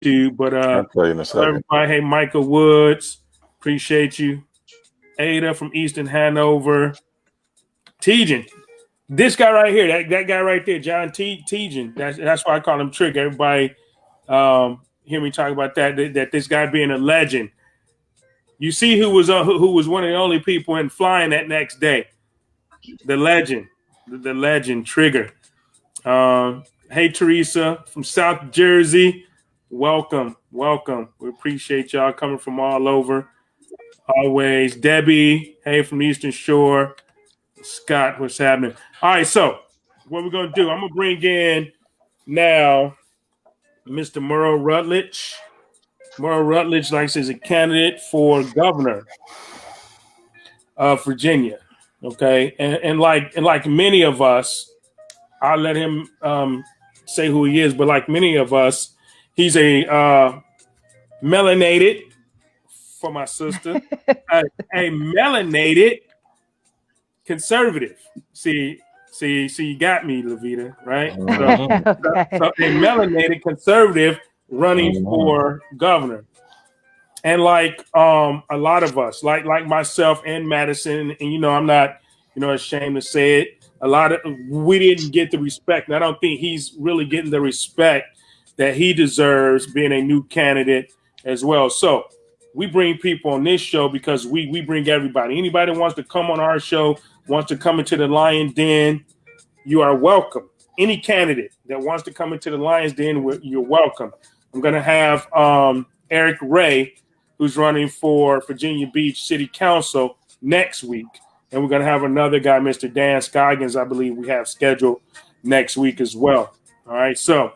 you. But I'll tell you in a second. everybody, hey, Michael Woods, appreciate you. Ada from Eastern Hanover. Tejan, this guy right here, that guy right there, John Tejan. That's why I call him Trick. Everybody hear me talk about that this guy being a legend. You see who was one of the only people in flying that next day. The legend, the legend Trigger. Hey Teresa from South Jersey, welcome. We appreciate y'all coming from all over. Always, Debbie. Hey from Eastern Shore. Scott, what's happening? All right, so what we're gonna do? I'm gonna bring in now Mr. Merle Rutledge. Merle Rutledge, like I said, is a candidate for governor of Virginia. Okay, and like many of us, I'll let him say who he is. But like many of us, he's a melanated, for my sister, a melanated conservative. See, you got me, Levita, right? So a melanated conservative running for governor. And like a lot of us, like myself and Madison, and I'm not ashamed to say it. We didn't get the respect, and I don't think he's really getting the respect that he deserves being a new candidate as well. So we bring people on this show because we bring everybody. Anybody that wants to come on our show, wants to come into the Lion Den, you are welcome. Any candidate that wants to come into the Lion's Den, you're welcome. I'm going to have Eric Ray, who's running for Virginia Beach City Council next week. And we're going to have another guy, Mr. Dan Scoggins, I believe we have scheduled next week as well. All right, so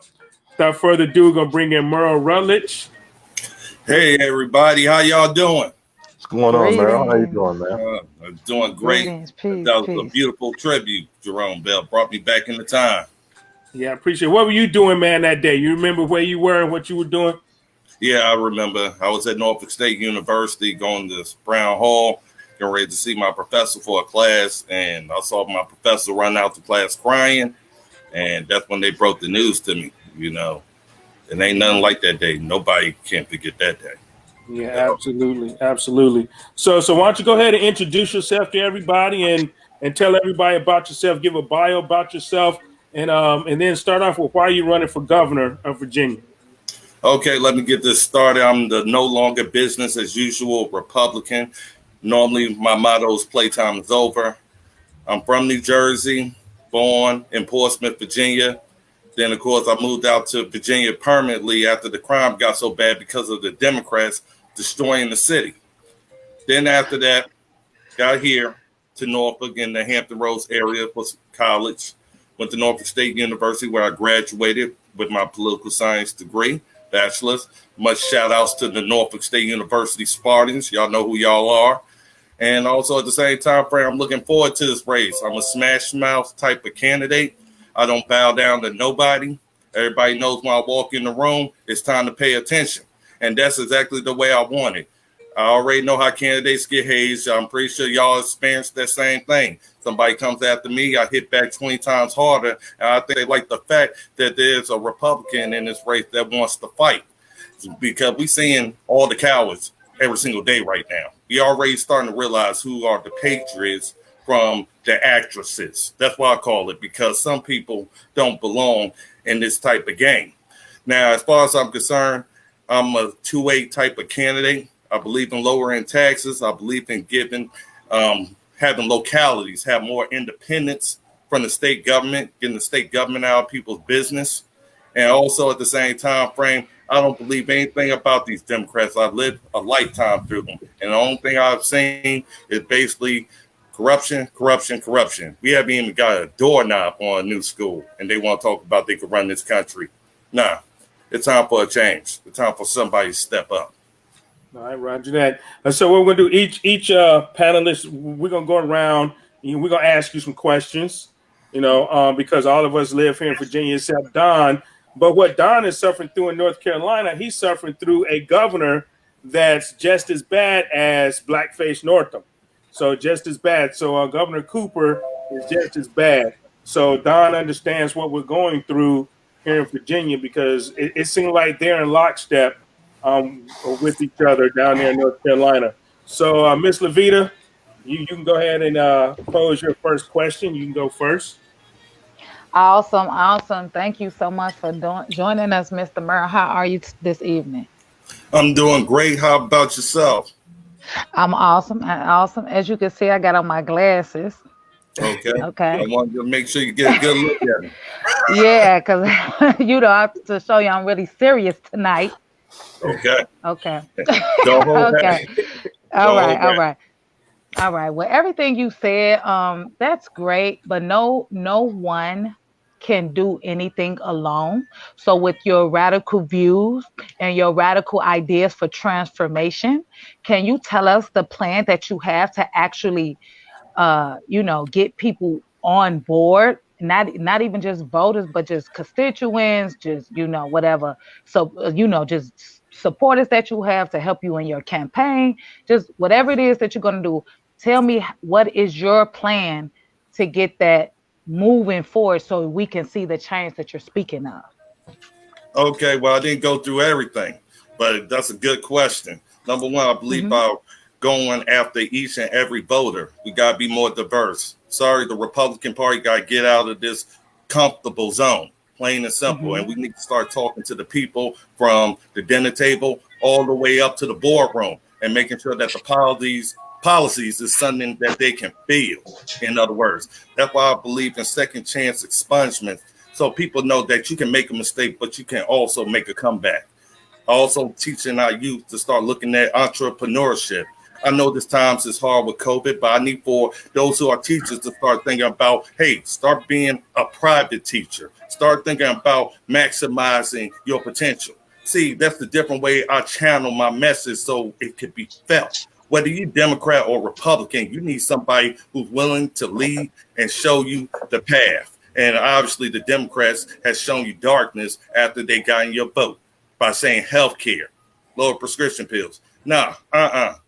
without further ado, we're going to bring in Merle Rutledge. Hey, everybody. How y'all doing? What's going on, Merle? How you doing, man? I'm doing great. That was a beautiful tribute, Jarome Bell. Brought me back in the time. Yeah, I appreciate it. What were you doing, man, that day? You remember where you were and what you were doing? Yeah, I remember. I was at Norfolk State University going to Brown Hall, getting ready to see my professor for a class, and I saw my professor run out to class crying, and that's when they broke the news to me, It ain't nothing like that day. Nobody can forget that day. Yeah, absolutely. So why don't you go ahead and introduce yourself to everybody and tell everybody about yourself, give a bio about yourself, and then start off with why you're running for governor of Virginia. Okay, let me get this started. I'm the no longer business as usual Republican. Normally, my motto is playtime is over. I'm from New Jersey, born in Portsmouth, Virginia. Then, of course, I moved out to Virginia permanently after the crime got so bad because of the Democrats destroying the city. Then after that, got here to Norfolk in the Hampton Roads area for college. Went to Norfolk State University where I graduated with my political science degree, bachelor's. Much shout outs to the Norfolk State University Spartans. Y'all know who y'all are. And also at the same time frame, I'm looking forward to this race. I'm a smash mouth type of candidate. I don't bow down to nobody. Everybody knows when I walk in the room, it's time to pay attention. And that's exactly the way I want it. I already know how candidates get hazed. I'm pretty sure y'all experienced that same thing. Somebody comes after me, I hit back 20 times harder. And I think they like the fact that there's a Republican in this race that wants to fight. Because we're seeing all the cowards every single day right now. We already starting to realize who are the patriots from the actresses. That's why I call it, because some people don't belong in this type of game. Now, as far as I'm concerned, I'm a two-way type of candidate. I believe in lowering taxes. I believe in having localities have more independence from the state government, getting the state government out of people's business. And also at the same time frame, I don't believe anything about these Democrats. I've lived a lifetime through them. And the only thing I've seen is basically corruption. We haven't even got a doorknob on a new school, and they want to talk about they could run this country. Nah, it's time for a change. It's time for somebody to step up. All right, roger that. So what we're going to do, each panelist, we're going to go around, and we're going to ask you some questions, because all of us live here in Virginia except Don. But what Don is suffering through in North Carolina, he's suffering through a governor that's just as bad as Blackface Northam. So just as bad. So Governor Cooper is just as bad. So Don understands what we're going through here in Virginia, because it seemed like they're in lockstep with each other down there in North Carolina. So, Miss Levita, you can go ahead and pose your first question. You can go first. Awesome, awesome. Thank you so much for joining us, Mr. Murr. How are you this evening? I'm doing great. How about yourself? I'm awesome. Awesome. As you can see, I got on my glasses. Okay. Okay. I wanted to make sure you get a good look at it. Yeah, because you know, I have to show you I'm really serious tonight. Okay. Okay. Don't hold Okay. back. All Don't right. hold All back. right. All right. Well, everything you said, that's great, but no one can do anything alone. So with your radical views and your radical ideas for transformation, can you tell us the plan that you have to actually get people on board, not even just voters, but just constituents, just whatever. So just supporters that you have to help you in your campaign, just whatever it is that you're going to do. Tell me, what is your plan to get that moving forward so we can see the change that you're speaking of? Okay, well, I didn't go through everything, but that's a good question. Number one, I believe about going after each and every voter. We got to be more diverse. Sorry, the Republican Party got to get out of this comfortable zone, plain and simple. And we need to start talking to the people from the dinner table all the way up to the boardroom and making sure that the policies is something that they can feel. In other words, that's why I believe in second chance expungements. So people know that you can make a mistake, but you can also make a comeback. Also teaching our youth to start looking at entrepreneurship. I know this times is hard with COVID, but I need for those who are teachers to start thinking about, hey, start being a private teacher. Start thinking about maximizing your potential. See, that's the different way I channel my message so it could be felt. Whether you're Democrat or Republican, you need somebody who's willing to lead and show you the path. And obviously the Democrats has shown you darkness after they got in your vote by saying health care, lower prescription pills. Nah,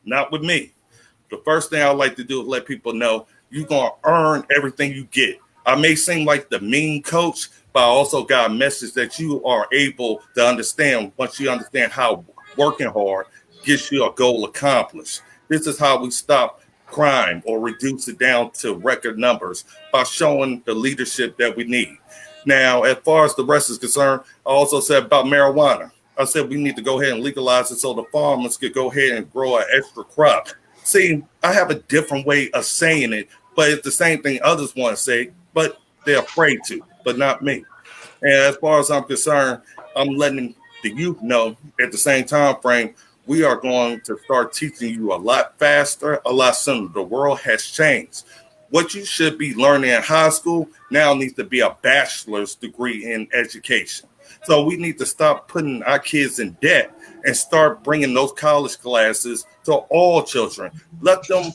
not with me. The first thing I like to do is let people know you're going to earn everything you get. I may seem like the mean coach, but I also got a message that you are able to understand once you understand how working hard gets you a goal accomplished. This is how we stop crime or reduce it down to record numbers by showing the leadership that we need. Now, as far as the rest is concerned, I also said about marijuana. I said we need to go ahead and legalize it so the farmers could go ahead and grow an extra crop. See, I have a different way of saying it, but it's the same thing others want to say, but they're afraid to, but not me. And as far as I'm concerned, I'm letting the youth know at the same time frame, we are going to start teaching you a lot faster, a lot sooner. The world has changed. What you should be learning in high school now needs to be a bachelor's degree in education. So we need to stop putting our kids in debt and start bringing those college classes to all children. Let them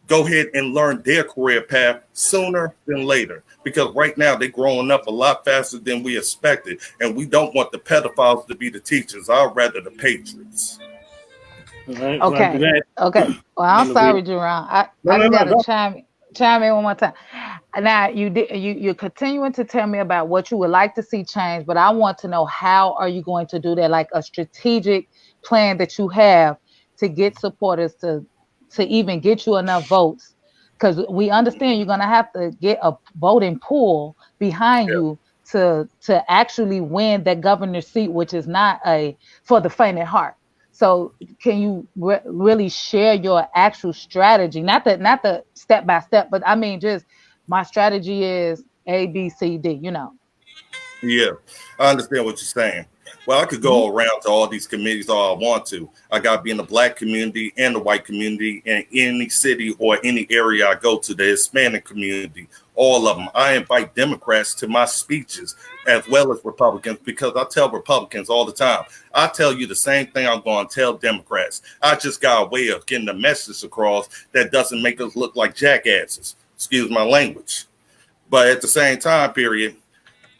go ahead and learn their career path sooner than later, because right now they're growing up a lot faster than we expected. And we don't want the pedophiles to be the teachers. I'd rather the patriots. Right, Okay. Okay. Well, I'm sorry, Jarome. I just got to chime in one more time. Now you're continuing to tell me about what you would like to see change, but I want to know, how are you going to do that? Like a strategic plan that you have to get supporters to even get you enough votes, because we understand you're going to have to get a voting pool behind you to actually win that governor's seat, which is not for the faint at heart. So can you really share your actual strategy? Not the step by step, but I mean, just my strategy is A, B, C, D, Yeah, I understand what you're saying. Well, I could go around to all these committees all I want to. I got to be in the Black community and the white community, in any city or any area I go to, the Hispanic community, all of them. I invite Democrats to my speeches as well as Republicans, because I tell Republicans all the time, I tell you the same thing I'm going to tell Democrats. I just got a way of getting the message across that doesn't make us look like jackasses. Excuse my language. But at the same time period,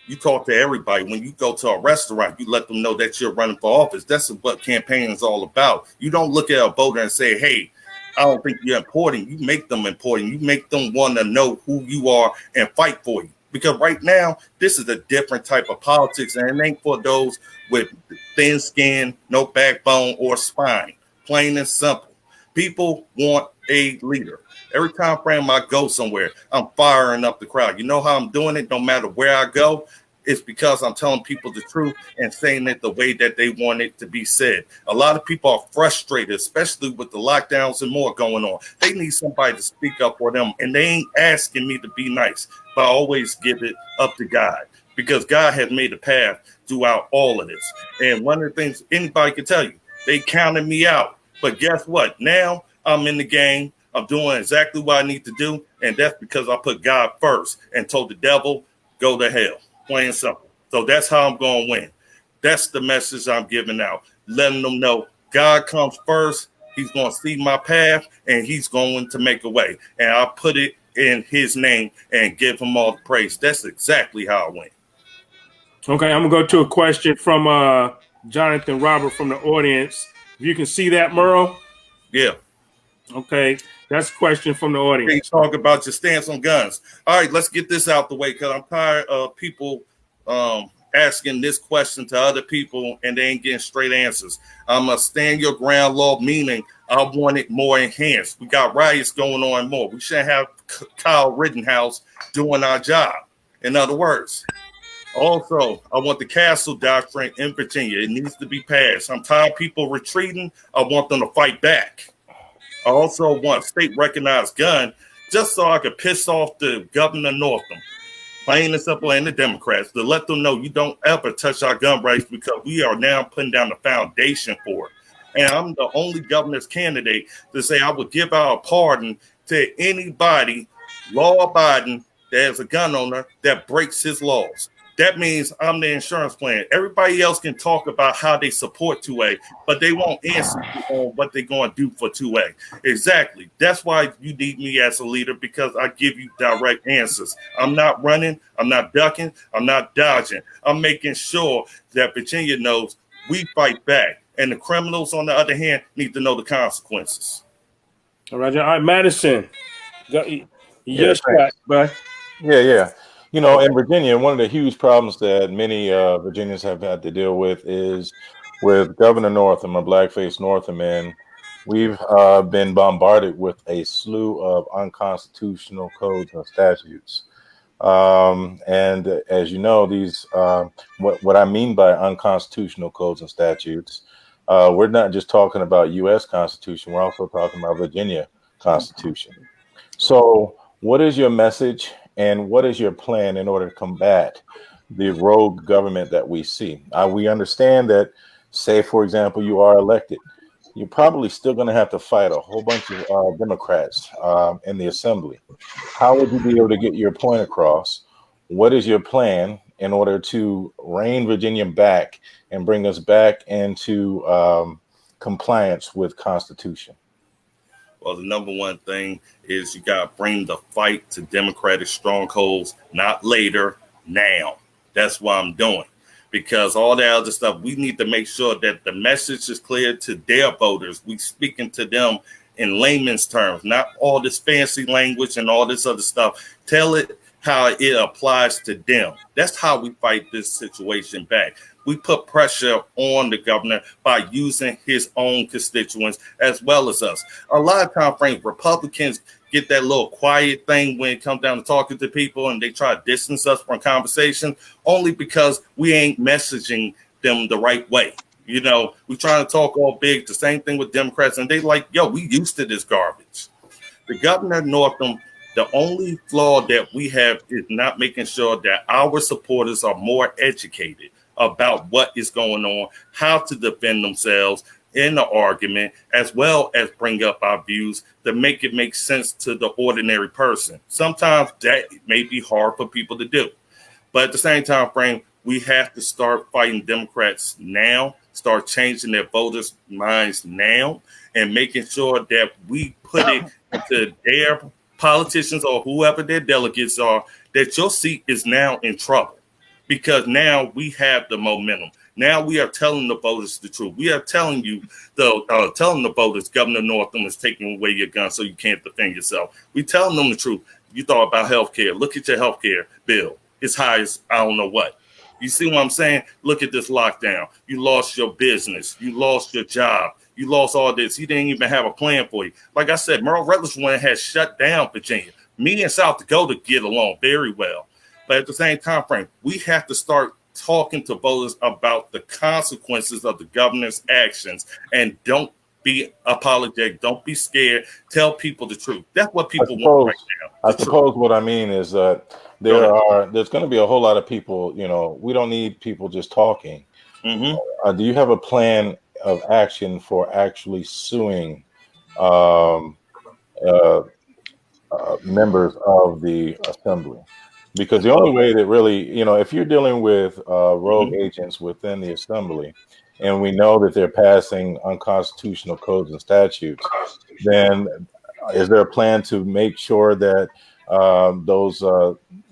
you talk to everybody. When you go to a restaurant, you let them know that you're running for office. That's what campaigning is all about. You don't look at a voter and say, hey, I don't think you're important. You make them important. You make them want to know who you are and fight for you. Because right now, this is a different type of politics, and it ain't for those with thin skin, no backbone or spine. Plain and simple. People want a leader. Every time frame I go somewhere, I'm firing up the crowd. You know how I'm doing it? No matter where I go, it's because I'm telling people the truth and saying it the way that they want it to be said. A lot of people are frustrated, especially with the lockdowns and more going on. They need somebody to speak up for them, and they ain't asking me to be nice, but I always give it up to God, because God has made a path throughout all of this. And one of the things anybody can tell you, they counted me out. But guess what? Now I'm in the game. I'm doing exactly what I need to do, and that's because I put God first and told the devil, go to hell. Plain and simple. So that's how I'm going to win. That's the message I'm giving out, letting them know God comes first. He's going to see my path, and he's going to make a way. And I'll put it in his name and give him all the praise. That's exactly how I win. Okay, I'm going to go to a question from Jonathan Robert from the audience. If you can see that, Merle? Yeah. Okay, that's a question from the audience. Talk about your stance on guns. All right, let's get this out the way, because I'm tired of people asking this question to other people and they ain't getting straight answers. I'm a stand your ground law, meaning I want it more enhanced. We got riots going on more. We shouldn't have Kyle Rittenhouse doing our job. In other words, also, I want the castle doctrine in Virginia. It needs to be passed. I'm tired of people retreating. I want them to fight back. I also want state-recognized gun just so I could piss off the governor Northam, plain and simple, and the Democrats, to let them know you don't ever touch our gun rights, because we are now putting down the foundation for it. And I'm the only governor's candidate to say I would give out a pardon to anybody law-abiding that is a gun owner that breaks his laws. That means I'm the insurance plan. Everybody else can talk about how they support 2A, but they won't answer on what they're going to do for 2A. Exactly. That's why you need me as a leader, because I give you direct answers. I'm not running. I'm not ducking. I'm not dodging. I'm making sure that Virginia knows we fight back. And the criminals, on the other hand, need to know the consequences. All right, Madison. Your shot, bud. Yeah. You know, in Virginia, one of the huge problems that many Virginians have had to deal with is with Governor Northam, or Blackface Northam, and we've been bombarded with a slew of unconstitutional codes and statutes. And as you know, these what I mean by unconstitutional codes and statutes, we're not just talking about U.S. Constitution. We're also talking about Virginia Constitution. So what is your message and what is your plan in order to combat the rogue government that we see? We understand that, say, for example, you are elected, you're probably still going to have to fight a whole bunch of Democrats in the assembly. How would you be able to get your point across? What is your plan in order to rein Virginia back and bring us back into compliance with Constitution? Well, the number one thing is you got to bring the fight to Democratic strongholds, not later, now. That's what I'm doing. Because all that other stuff, we need to make sure that the message is clear to their voters. We speaking to them in layman's terms, not all this fancy language and all this other stuff. Tell it how it applies to them. That's how we fight this situation back. We put pressure on the governor by using his own constituents as well as us. A lot of time frames, Republicans get that little quiet thing when it comes down to talking to people, and they try to distance us from conversation only because we ain't messaging them the right way. You know, we trying to talk all big, the same thing with Democrats, and they like, yo, we used to this garbage. The governor Northam, the only flaw that we have is not making sure that our supporters are more educated about what is going on, how to defend themselves in the argument, as well as bring up our views to make it make sense to the ordinary person. Sometimes that may be hard for people to do. But at the same time frame, we have to start fighting Democrats now, start changing their voters' minds now, and making sure that we put it into their politicians or whoever their delegates are, that your seat is now in trouble. Because now we have the momentum. Now we are telling the voters the truth. We are telling you, telling the voters, Governor Northam is taking away your gun so you can't defend yourself. We telling them the truth. You thought about health care. Look at your health care bill. as high as I don't know what. You see what I'm saying? Look at this lockdown. You lost your business. You lost your job. You lost all this. He didn't even have a plan for you. Like I said, Merle Rutledge one has shut down Virginia. Me and South Dakota get along very well. But at the same time frame, we have to start talking to voters about the consequences of the governor's actions, and don't be apologetic. Don't be scared. Tell people the truth. That's what people want right now. I suppose what I mean is that there's going to be a whole lot of people, we don't need people just talking. Mm-hmm. Do you have a plan of action for actually suing members of the assembly? Because the only way that really, if you're dealing with rogue agents within the assembly, and we know that they're passing unconstitutional codes and statutes, then is there a plan to make sure that those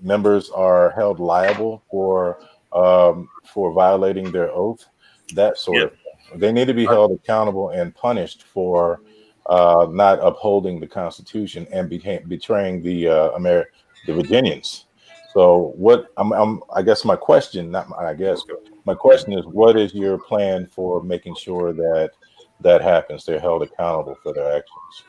members are held liable for violating their oath? That sort of thing. They need to be held accountable and punished for not upholding the Constitution and betraying the Virginians. So I guess my question, my question is, what is your plan for making sure that happens? They're held accountable for their actions.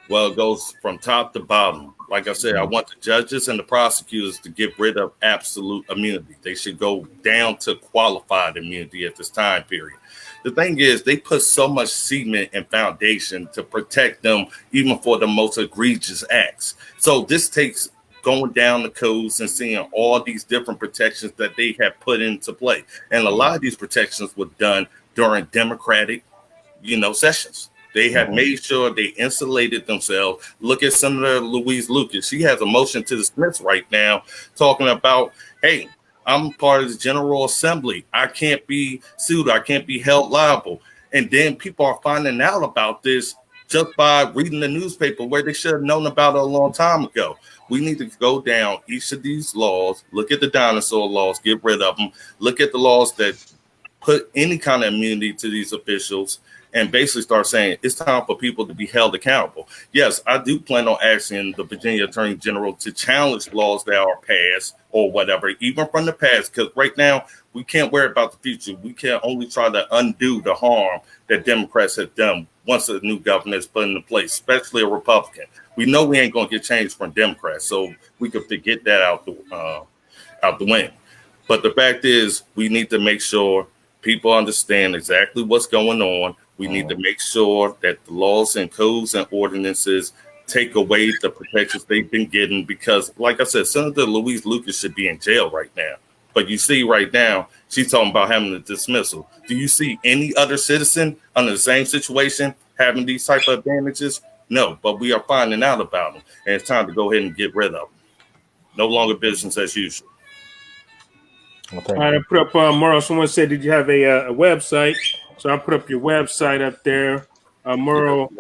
Well, it goes from top to bottom. Like I said, I want the judges and the prosecutors to get rid of absolute immunity. They should go down to qualified immunity at this time period. The thing is, they put so much cement and foundation to protect them, even for the most egregious acts. So this takes going down the codes and seeing all these different protections that they have put into play. And a lot of these protections were done during Democratic, sessions. They have made sure they insulated themselves. Look at Senator Louise Lucas. She has a motion to dismiss right now talking about, hey, I'm part of the General Assembly. I can't be sued. I can't be held liable. And then people are finding out about this just by reading the newspaper, where they should have known about it a long time ago. We need to go down each of these laws, look at the dinosaur laws, get rid of them, look at the laws that put any kind of immunity to these officials, and basically start saying it's time for people to be held accountable. Yes, I do plan on asking the Virginia Attorney General to challenge laws that are passed or whatever, even from the past, because right now we can't worry about the future. We can only try to undo the harm that Democrats have done once a new governor is put into place, especially a Republican. We know we ain't going to get change from Democrats, so we could forget that out the window. But the fact is, we need to make sure people understand exactly what's going on. We need to make sure that the laws and codes and ordinances take away the protections they've been getting, because, like I said, Senator Louise Lucas should be in jail right now. But you see right now, she's talking about having a dismissal. Do you see any other citizen under the same situation having these type of advantages? No, but we are finding out about them, and it's time to go ahead and get rid of them. No longer business as usual. All right, I put up Merle. Someone said, did you have a website? So I put up your website up there, Merle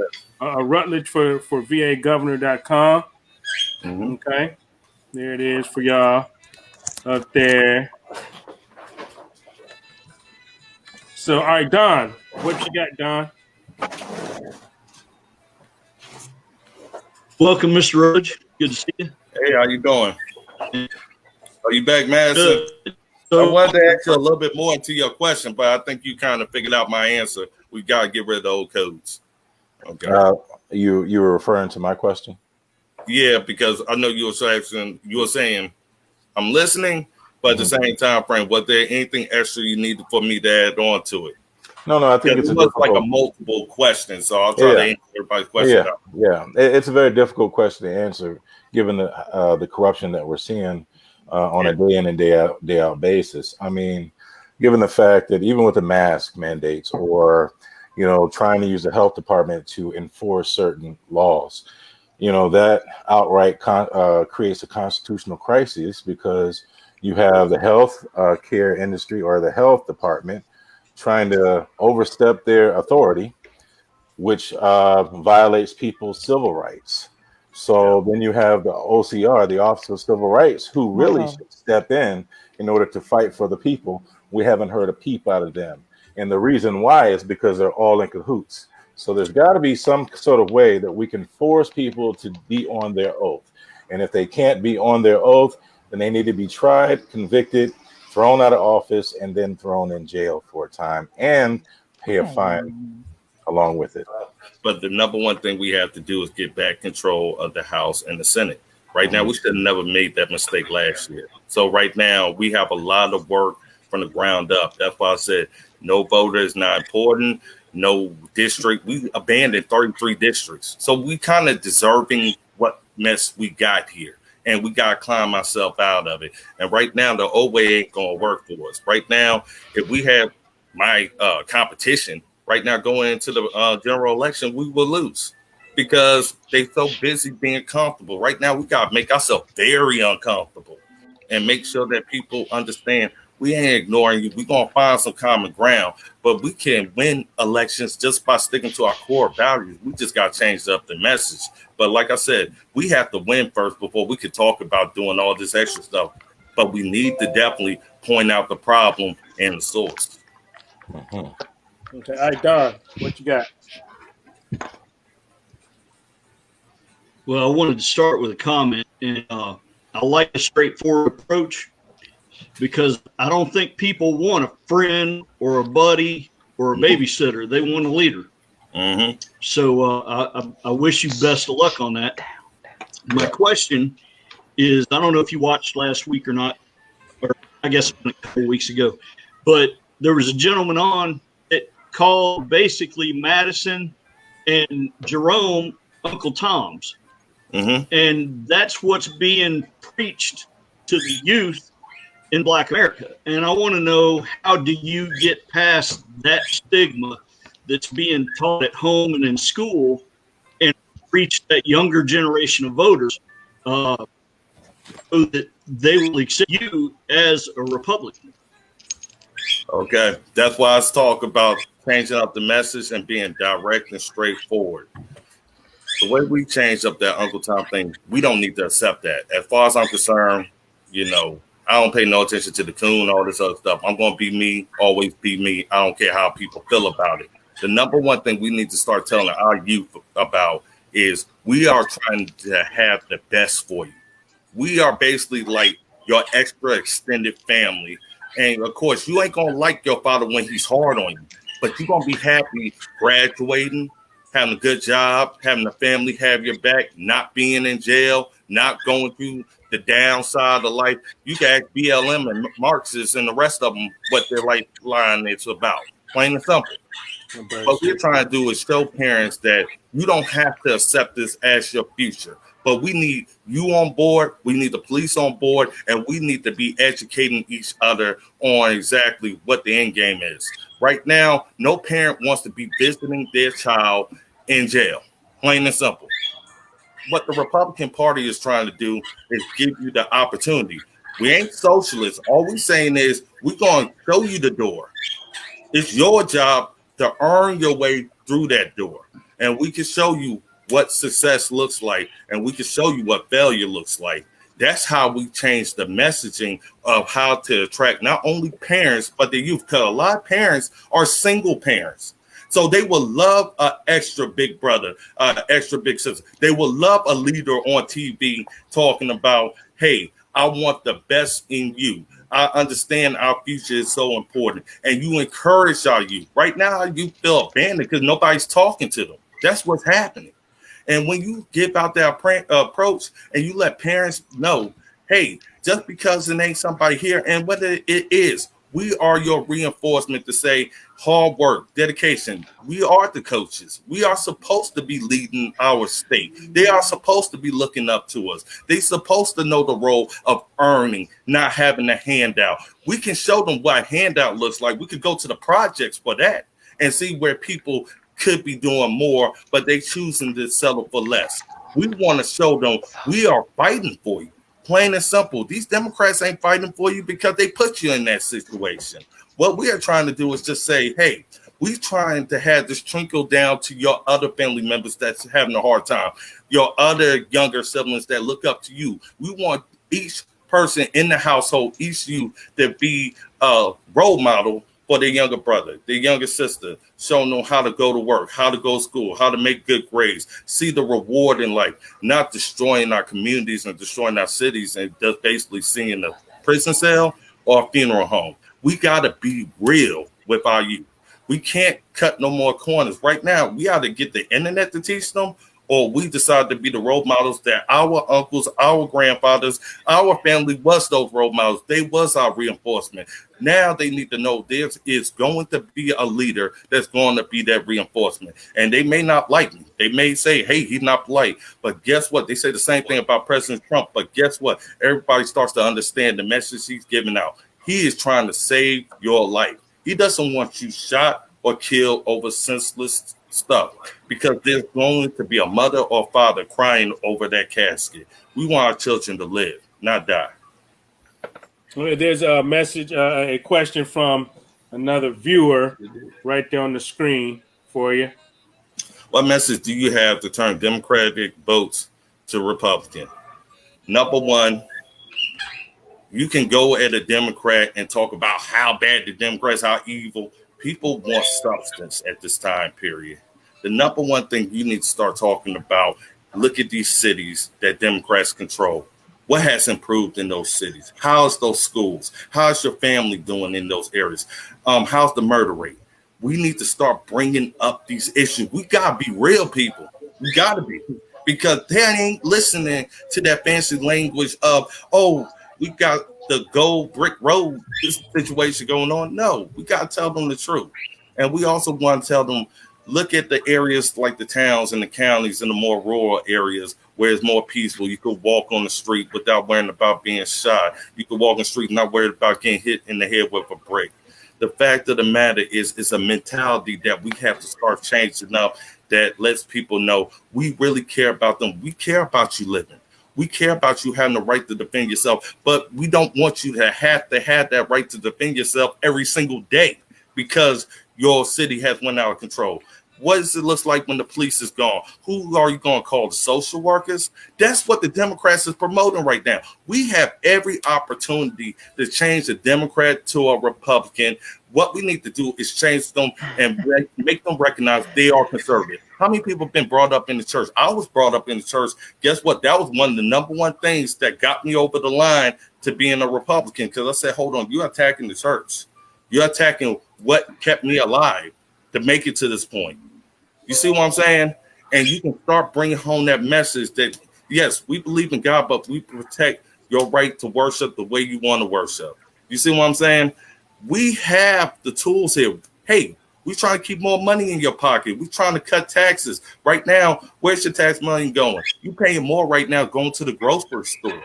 Rutledge for VAGovernor.com. Okay, there it is for y'all up there. So, all right, Don, what you got, Don? Welcome, Mr. Rutledge. Good to see you. Hey, how you doing? Are you back, Madison? I wanted to ask you a little bit more into your question, but I think you kind of figured out my answer. We got to get rid of the old codes. Okay. You were referring to my question? Yeah, because I know you were saying, I'm listening, but at the same time frame, was there anything extra you needed for me to add on to it? No, I think it's like a multiple question, so I'll try to answer everybody's question. Yeah, it's a very difficult question to answer, given the corruption that we're seeing on a day in and day out basis. I mean, given the fact that even with the mask mandates, or trying to use the health department to enforce certain laws, that outright creates a constitutional crisis, because you have the health care industry or the health department trying to overstep their authority, which violates people's civil rights. So then you have the OCR, the Office of Civil Rights, who really should step in order to fight for the people. We haven't heard a peep out of them. And the reason why is because they're all in cahoots. So there's got to be some sort of way that we can force people to be on their oath. And if they can't be on their oath, then they need to be tried, convicted, thrown out of office, and then thrown in jail for a time and pay a fine along with it. But the number one thing we have to do is get back control of the House and the Senate. Right now, we should have never made that mistake last year. So right now, we have a lot of work from the ground up. That's why I said no voter is not important. No district. We abandoned 33 districts. So we kind of deserving what mess we got here. And we got to climb ourselves out of it. And right now, the old way ain't going to work for us. Right now, if we have my competition right now going into the general election, we will lose because they so busy being comfortable. Right now, we got to make ourselves very uncomfortable and make sure that people understand we ain't ignoring you. We're going to find some common ground, but we can win elections just by sticking to our core values. We just got to change up the message. But like I said, we have to win first before we could talk about doing all this extra stuff. But we need to definitely point out the problem and the source. Okay. All right, Don, what you got? Well, I wanted to start with a comment, and I like a straightforward approach because I don't think people want a friend or a buddy or a babysitter. They want a leader. Mm-hmm. So I wish you best of luck on that. My question is, I don't know if you watched last week or not, or I guess a couple of weeks ago, but there was a gentleman on that called basically Madison and Jarome Uncle Tom's. Mm-hmm. And that's what's being preached to the youth in Black America. And I want to know, how do you get past that stigma that's being taught at home and in school and reach that younger generation of voters so that they will accept you as a Republican? Okay. That's why I talk about changing up the message and being direct and straightforward. The way we changed up that Uncle Tom thing, we don't need to accept that. As far as I'm concerned, I don't pay no attention to the coon, all this other stuff. I'm going to be me, always be me. I don't care how people feel about it. The number one thing we need to start telling our youth about is we are trying to have the best for you. We are basically like your extra extended family. And of course, you ain't going to like your father when he's hard on you, but you're going to be happy graduating, having a good job, having a family have your back, not being in jail, not going through the downside of life. You can ask BLM and Marxists and the rest of them what their lifeline is about. Plain and simple. What we're trying to do is show parents that you don't have to accept this as your future. But we need you on board, we need the police on board, and we need to be educating each other on exactly what the end game is. Right now, no parent wants to be visiting their child in jail. Plain and simple. What the Republican Party is trying to do is give you the opportunity. We ain't socialists. All we're saying is we're going to show you the door. It's your job to earn your way through that door. And we can show you what success looks like, and we can show you what failure looks like. That's how we change the messaging of how to attract not only parents, but the youth. Because a lot of parents are single parents. So they will love an extra big brother, extra big sister. They will love a leader on TV talking about, hey, I want the best in you. I understand our future is so important. And you encourage our youth. Right now, you feel abandoned because nobody's talking to them. That's what's happening. And when you give out that approach and you let parents know, hey, just because it ain't somebody here, and whether it is, we are your reinforcement to say hard work, dedication. We are the coaches. We are supposed to be leading our state. They are supposed to be looking up to us. They're supposed to know the role of earning, not having a handout. We can show them what a handout looks like. We could go to the projects for that and see where people could be doing more, but they choosing to settle for less. We want to show them we are fighting for you. Plain and simple. These Democrats ain't fighting for you because they put you in that situation. What we are trying to do is just say, hey, we're trying to have this trickle down to your other family members that's having a hard time, your other younger siblings that look up to you. We want each person in the household, each you, to be a role model for their younger brother, their younger sister, showing them how to go to work, how to go to school, how to make good grades, see the reward in life, not destroying our communities and destroying our cities and just basically seeing a prison cell or a funeral home. We got to be real with our youth. We can't cut no more corners. Right now, we ought to get the internet to teach them, or we decide to be the role models that our uncles, our grandfathers, our family was those role models. They was our reinforcement. Now they need to know there is going to be a leader that's going to be that reinforcement. And they may not like me. They may say, hey, he's not polite. But guess what? They say the same thing about President Trump. But guess what? Everybody starts to understand the message he's giving out. He is trying to save your life. He doesn't want you shot or killed over senseless stuff, because there's going to be a mother or father crying over that casket. We want our children to live, not die. There's a message, a question from another viewer right there on the screen for you. What message do you have to turn Democratic votes to Republican? Number one, you can go at a Democrat and talk about how bad the Democrats, how evil. People want substance at this time period. The number one thing you need to start talking about, look at these cities that Democrats control. What has improved in those cities? How's those schools? How's your family doing in those areas? How's the murder rate? We need to start bringing up these issues. We got to be real people. We got to be. Because they ain't listening to that fancy language of, oh, we got the gold brick road this situation going on. No, we got to tell them the truth. And we also want to tell them, look at the areas like the towns and the counties and the more rural areas where it's more peaceful. You could walk on the street without worrying about being shot. You could walk on the street not worried about getting hit in the head with a brick. The fact of the matter is, it's a mentality that we have to start changing up that lets people know we really care about them. We care about you living. We care about you having the right to defend yourself, but we don't want you to have that right to defend yourself every single day because your city has went out of control. What does it look like when the police is gone? Who are you going to call? The social workers? That's what the Democrats is promoting right now. We have every opportunity to change the Democrat to a Republican. What we need to do is change them and make them recognize they are conservative. How many people have been brought up in the church? I was brought up in the church. Guess what? That was one of the number one things that got me over the line to being a Republican, because I said, hold on, you're attacking the church. You're attacking what kept me alive to make it to this point. You see what I'm saying? And you can start bringing home that message that, yes, we believe in God, but we protect your right to worship the way you want to worship. You see what I'm saying? We have the tools here. Hey, we're trying to keep more money in your pocket. We're trying to cut taxes. Right now, where's your tax money going? You're paying more right now going to the grocery store.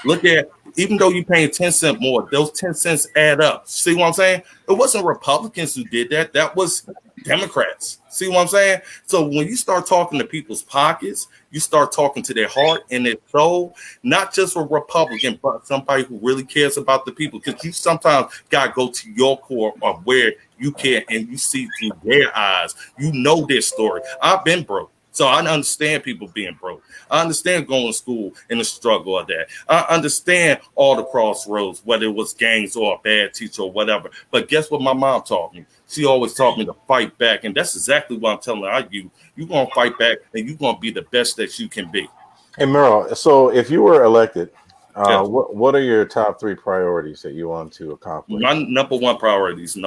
Look at, even though you're paying 10 cents more, those 10 cents add up. See what I'm saying? It wasn't Republicans who did that. That was Democrats. See what I'm saying? So when you start talking to people's pockets, you start talking to their heart and their soul, not just a Republican, but somebody who really cares about the people. Because you sometimes got to go to your core of where you care and you see through their eyes. You know their story. I've been broke. So I understand people being broke. I understand going to school and the struggle of that. I understand all the crossroads, whether it was gangs or a bad teacher or whatever. But guess what my mom taught me? She always taught me to fight back. And that's exactly what I'm telling you. You're going to fight back and you're going to be the best that you can be. Hey, Merle, so if you were elected, what are your top 3 priorities that you want to accomplish? My number one priorities,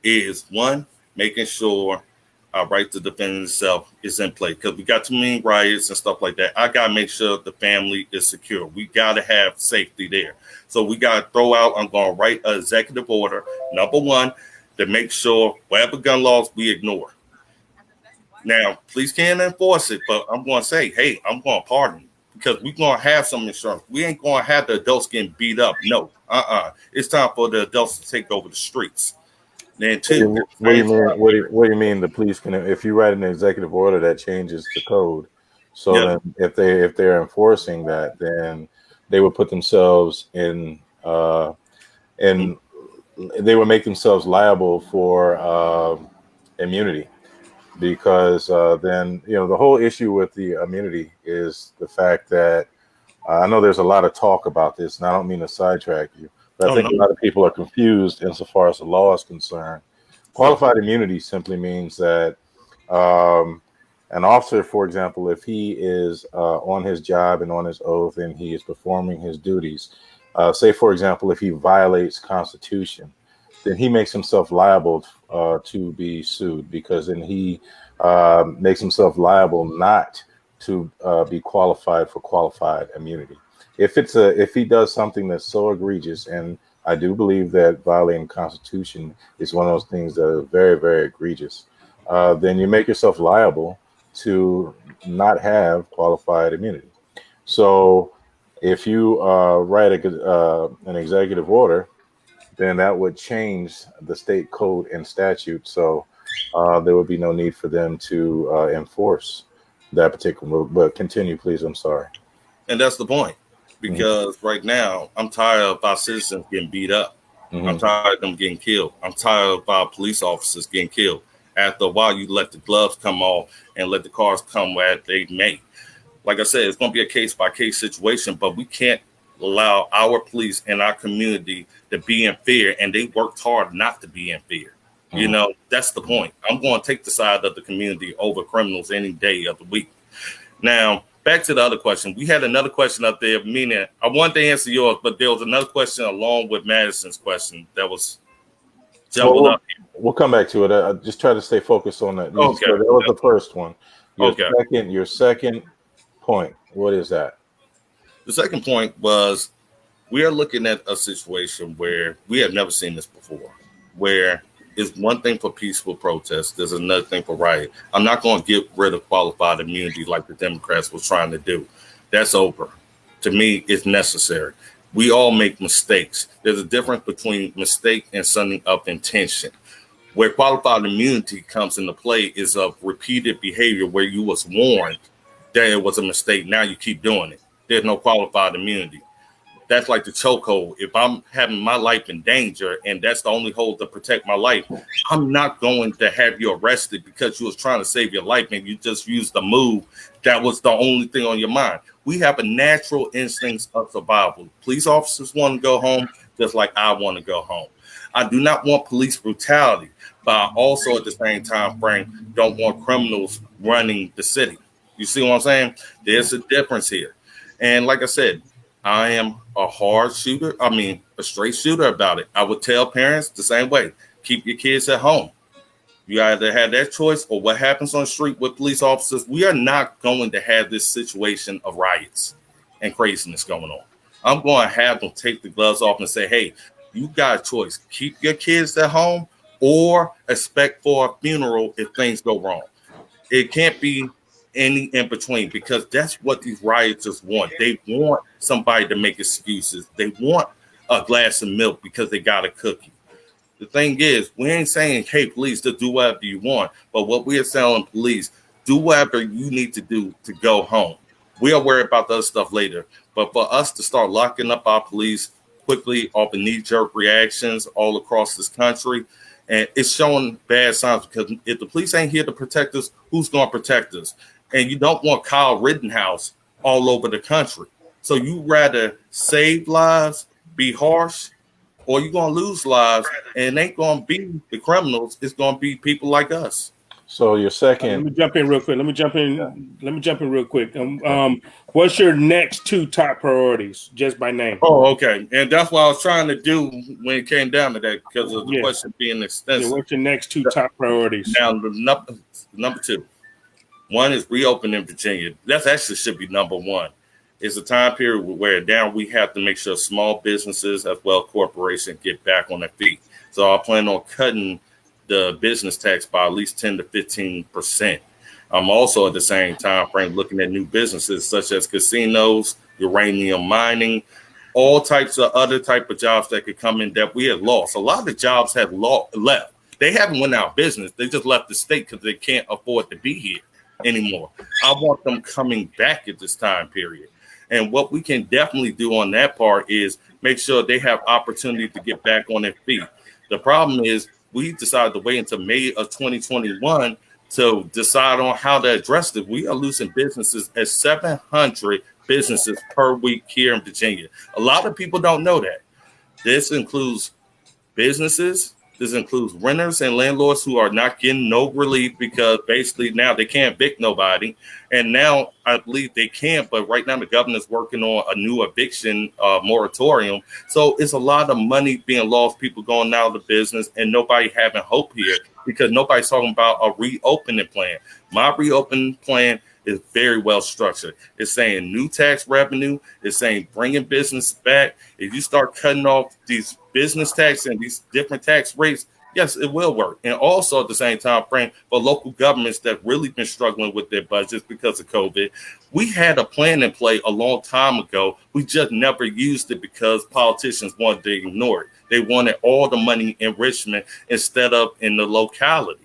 is making sure our right to defend itself is in place, because we got too many riots and stuff like that. I got to make sure the family is secure. We got to have safety there. So we got to throw out, I'm going to write an executive order, number 1, to make sure whatever gun laws we ignore. Now, police can't enforce it, but I'm going to say, hey, I'm going to pardon you, because we're going to have some insurance. We ain't going to have the adults getting beat up. No, It's time for the adults to take over the streets. Then too, what do you mean the police can? If you write an executive order that changes the code, so then if they're enforcing that, then they would put themselves in they would make themselves liable for immunity, because then the whole issue with the immunity is the fact that I know there's a lot of talk about this, and I don't mean to sidetrack you, But I think a lot of people are confused insofar as the law is concerned. Qualified immunity simply means that an officer, for example, if he is on his job and on his oath and he is performing his duties, say, for example, if he violates Constitution, then he makes himself liable to be sued, because then he makes himself liable not to be qualified for qualified immunity. If he does something that's so egregious, and I do believe that violating the Constitution is one of those things that are very, very egregious, then you make yourself liable to not have qualified immunity. So if you write an executive order, then that would change the state code and statute. So there would be no need for them to enforce that particular move. But continue, please. I'm sorry. And that's the point. Because right now, I'm tired of our citizens getting beat up. I'm tired of them getting killed. I'm tired of our police officers getting killed. After a while, you let the gloves come off and let the cars come where they may. Like I said, it's going to be a case-by-case situation, but we can't allow our police and our community to be in fear, and they worked hard not to be in fear. You know, that's the point. I'm going to take the side of the community over criminals any day of the week. Now, back to the other question. We had another question up there, meaning I wanted to answer yours, but there was another question along with Madison's question that was jumbled up. We'll come back to it. I just try to stay focused on that. Okay. So that was the first one. Your second point, what is that? The second point was we are looking at a situation where we have never seen this before, where it's one thing for peaceful protest, there's another thing for riot. I'm not going to get rid of qualified immunity like the Democrats was trying to do. That's over. To me, it's necessary. We all make mistakes. There's a difference between mistake and something of intention. Where qualified immunity comes into play is of repeated behavior where you was warned that it was a mistake. Now you keep doing it. There's no qualified immunity. That's like the chokehold. If I'm having my life in danger and that's the only hold to protect my life, I'm not going to have you arrested because you was trying to save your life and you just used the move that was the only thing on your mind. We have a natural instinct of survival. Police officers want to go home just like I want to go home. I do not want police brutality, but I also at the same time frame don't want criminals running the city. You see what I'm saying? There's a difference here. And like I said, I am a straight shooter about it. I would tell parents the same way. Keep your kids at home. You either have that choice or what happens on the street with police officers. We are not going to have this situation of riots and craziness going on. I'm going to have them take the gloves off and say, hey, you got a choice. Keep your kids at home or expect for a funeral if things go wrong. It can't be any in between, because that's what these rioters want. They want somebody to make excuses. They want a glass of milk because they got a cookie. The thing is, we ain't saying, hey, police, to do whatever you want. But what we are telling police, do whatever you need to do to go home. We'll worry about the other stuff later. But for us to start locking up our police quickly off of knee-jerk reactions all across this country, and it's showing bad signs, because if the police ain't here to protect us, who's going to protect us? And you don't want Kyle Rittenhouse all over the country. So you rather save lives, be harsh, or you're going to lose lives, and it ain't going to be the criminals. It's going to be people like us. So your second. Let me jump in real quick. What's your next two top priorities, just by name? Oh, okay. And that's what I was trying to do when it came down to that, because of the question being extensive. Yeah, what's your next two top priorities? Now, number two. One is reopening Virginia. That actually should be number one. It's a time period where now we have to make sure small businesses as well as corporations get back on their feet. So I plan on cutting the business tax by at least 10 to 15%. I'm also at the same time frame looking at new businesses such as casinos, uranium mining, all types of other type of jobs that could come in that we have lost. A lot of the jobs have left. They haven't went out of business. They just left the state because they can't afford to be here anymore. I want them coming back at this time period. And what we can definitely do on that part is make sure they have opportunity to get back on their feet. The problem is we decided to wait until May of 2021 to decide on how to address it. We are losing businesses at 700 businesses per week here in Virginia. A lot of people don't know that. This includes businesses. This includes renters and landlords who are not getting no relief because basically now they can't evict nobody. And now I believe they can, but right now the governor's working on a new eviction moratorium. So it's a lot of money being lost, people going out of the business, and nobody having hope here because nobody's talking about a reopening plan. My reopening plan is very well structured. It's saying new tax revenue. It's saying bringing business back. If you start cutting off these business tax and these different tax rates, yes, it will work. And also at the same time frame for local governments that really been struggling with their budgets because of COVID, we had a plan in play a long time ago. We just never used it because politicians wanted to ignore it. They wanted all the money in Richmond instead of in the locality.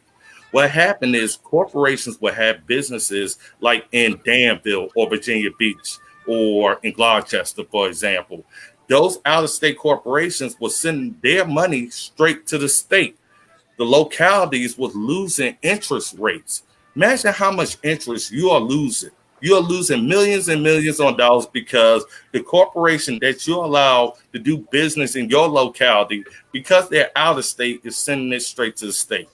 What happened is corporations will have businesses like in Danville or Virginia Beach or in Gloucester, for example. Those out-of-state corporations were sending their money straight to the state. The localities was losing interest rates. Imagine how much interest you are losing. You are losing millions and millions of dollars because the corporation that you allow to do business in your locality, because they're out of state, is sending it straight to the state.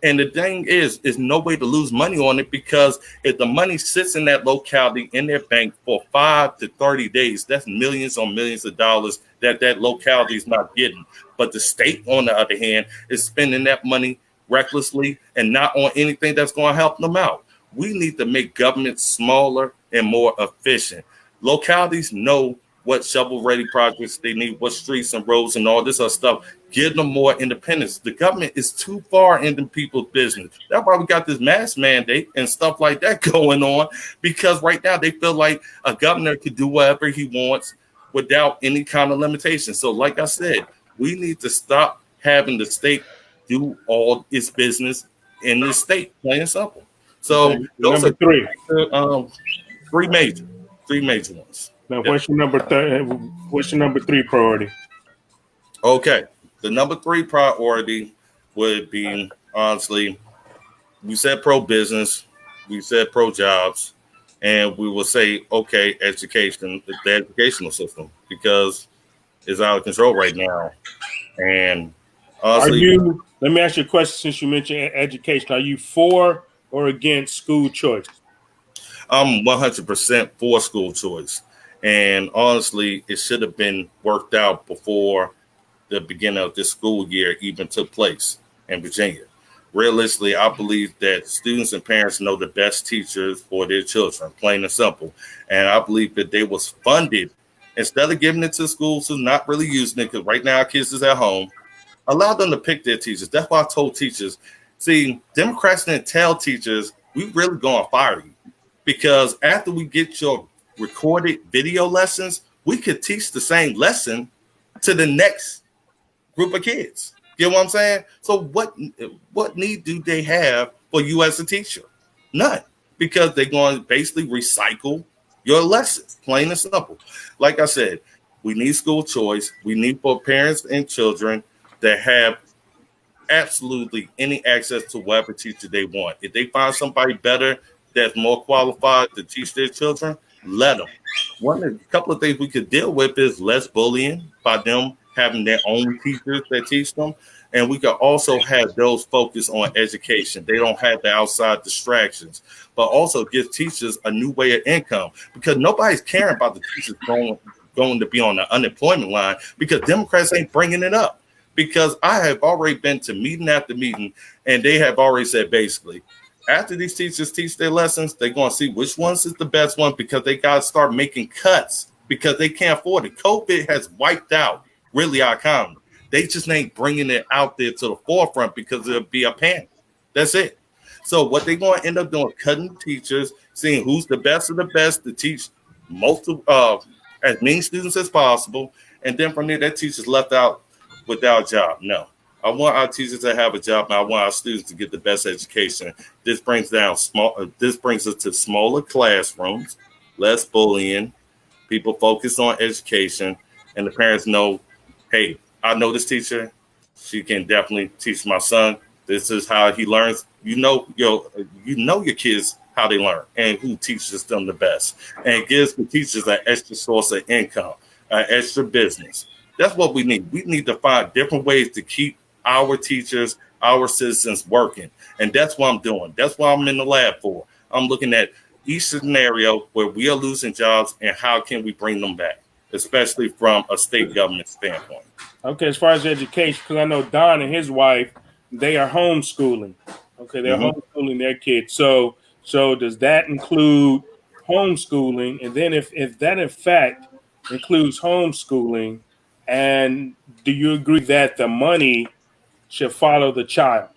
And the thing is no way to lose money on it because if the money sits in that locality in their bank for 5 to 30 days, that's millions on millions of dollars that locality is not getting. But the state, on the other hand, is spending that money recklessly and not on anything that's going to help them out. We need to make government smaller and more efficient. Localities know what shovel-ready projects they need, what streets and roads and all this other stuff. Give them more independence. The government is too far into people's business. That's why we got this mask mandate and stuff like that going on, because right now they feel like a governor could do whatever he wants without any kind of limitation. So like I said, we need to stop having the state do all its business in the state, plain and simple. So those are three major ones. Now, what's your number three priority? Okay, the number 3 priority would be, honestly, we said pro-business, we said pro-jobs, and we will say, okay, education, the educational system, because it's out of control right now. And honestly, let me ask you a question since you mentioned education. Are you for or against school choice? I'm 100% for school choice. And honestly, it should have been worked out before the beginning of this school year even took place in Virginia. Realistically, I believe that students and parents know the best teachers for their children, plain and simple. And I believe that they was funded, instead of giving it to schools who's not really using it, because right now our kids is at home, allow them to pick their teachers. That's why I told teachers, see, Democrats didn't tell teachers, we really going to fire you. Because after we get your recorded video lessons, we could teach the same lesson to the next group of kids. You know what I'm saying? So what need do they have for you as a teacher? None. Because they're going to basically recycle your lessons, plain and simple. Like I said, we need school choice. We need for parents and children that have absolutely any access to whatever teacher they want. If they find somebody better that's more qualified to teach their children, let them. A couple of things we could deal with is less bullying by them having their own teachers that teach them. And we could also have those focus on education. They don't have the outside distractions, but also give teachers a new way of income, because nobody's caring about the teachers going to be on the unemployment line, because Democrats ain't bringing it up. Because I have already been to meeting after meeting, and they have already said basically, after these teachers teach their lessons, they're going to see which ones is the best one, because they got to start making cuts because they can't afford it. COVID has wiped out really our economy. They just ain't bringing it out there to the forefront because it'll be a panic. That's it. So what they're going to end up doing, cutting teachers, seeing who's the best of the best to teach as many students as possible. And then from there, that teacher's left out without a job. No. I want our teachers to have a job, and I want our students to get the best education. This brings us to smaller classrooms, less bullying. People focus on education, and the parents know, hey, I know this teacher. She can definitely teach my son. This is how he learns. You know your kids how they learn and who teaches them the best, and it gives the teachers an extra source of income, an extra business. That's what we need. We need to find different ways to keep our teachers, our citizens working. And that's what I'm doing. That's what I'm in the lab for. I'm looking at each scenario where we are losing jobs and how can we bring them back, especially from a state government standpoint. Okay, as far as education, because I know Don and his wife, they are homeschooling. Okay, they're homeschooling their kids. So does that include homeschooling? And then if that in fact includes homeschooling, and do you agree that the money should follow the child?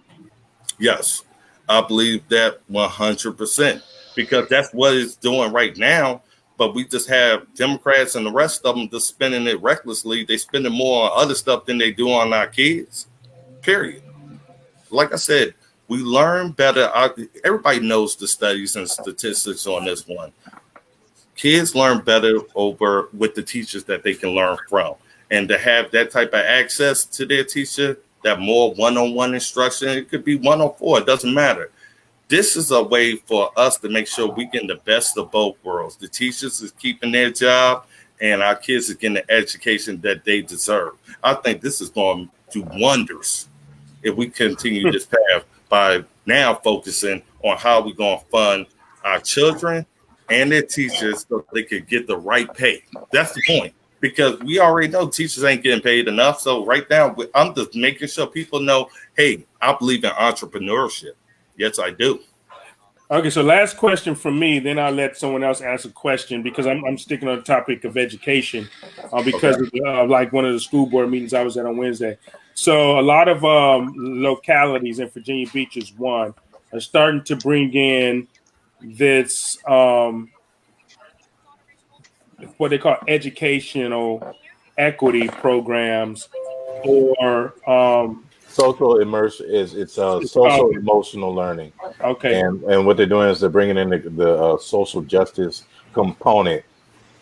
Yes, I believe that 100% because that's what it's doing right now. But we just have Democrats and the rest of them just spending it recklessly. They spending more on other stuff than they do on our kids, period. Like I said, we learn better. Everybody knows the studies and statistics on this one. Kids learn better over with the teachers that they can learn from. And to have that type of access to their teacher, that more one-on-one instruction, it could be 1-on-4, it doesn't matter. This is a way for us to make sure we get the best of both worlds. The teachers is keeping their job and our kids are getting the education that they deserve. I think this is going to do wonders if we continue this path by now focusing on how we're going to fund our children and their teachers so they could get the right pay. That's the point. Because we already know teachers ain't getting paid enough. So right now, I'm just making sure people know, hey, I believe in entrepreneurship. Yes, I do. Okay, so last question from me, then I'll let someone else ask a question because I'm sticking on the topic of education because of like one of the school board meetings I was at on Wednesday. So a lot of localities in Virginia Beach is one are starting to bring in this what they call educational equity programs or social immersion it's social emotional learning. Okay. And what they're doing is they're bringing in the social justice component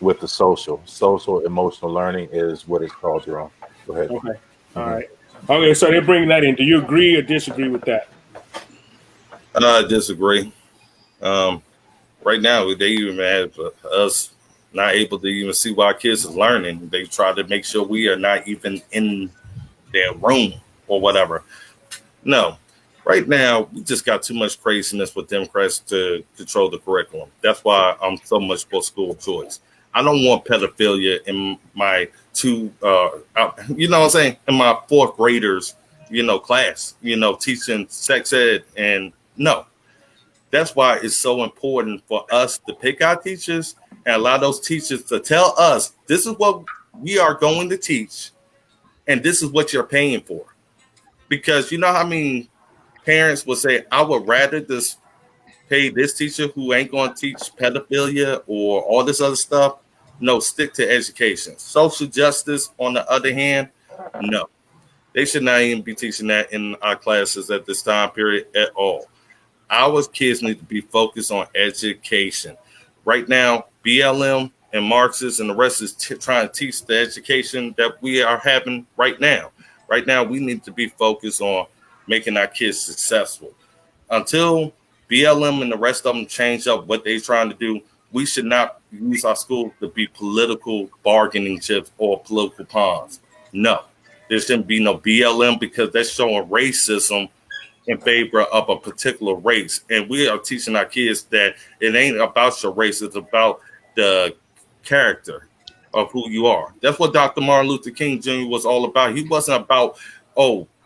with the social emotional learning is what it's called, Jarome. Go ahead. Okay. All right. Okay, so they're bringing that in. Do you agree or disagree with that? I disagree. Right now, they even have us not able to even see why kids is learning. They try to make sure we are not even in their room or whatever. No, right now we just got too much craziness with Democrats to control the curriculum. That's why I'm so much for school choice. I don't want pedophilia in my you know what I'm saying, in my fourth graders, class, teaching sex ed, and no. That's why it's so important for us to pick our teachers and allow those teachers to tell us, this is what we are going to teach, and this is what you're paying for. Because you know how many parents will say, I would rather just pay this teacher who ain't going to teach pedophilia or all this other stuff. No, stick to education. Social justice, on the other hand, no. They should not even be teaching that in our classes at this time period at all. Our kids need to be focused on education. Right now, BLM and Marxists and the rest is trying to teach the education that we are having right now. Right now, we need to be focused on making our kids successful. Until BLM and the rest of them change up what they're trying to do, we should not use our school to be political bargaining chips or political pawns. No, there shouldn't be no BLM because that's showing racism in favor of a particular race. And we are teaching our kids that it ain't about your race, it's about the character of who you are. That's what Dr. Martin Luther King Jr. was all about. He wasn't about,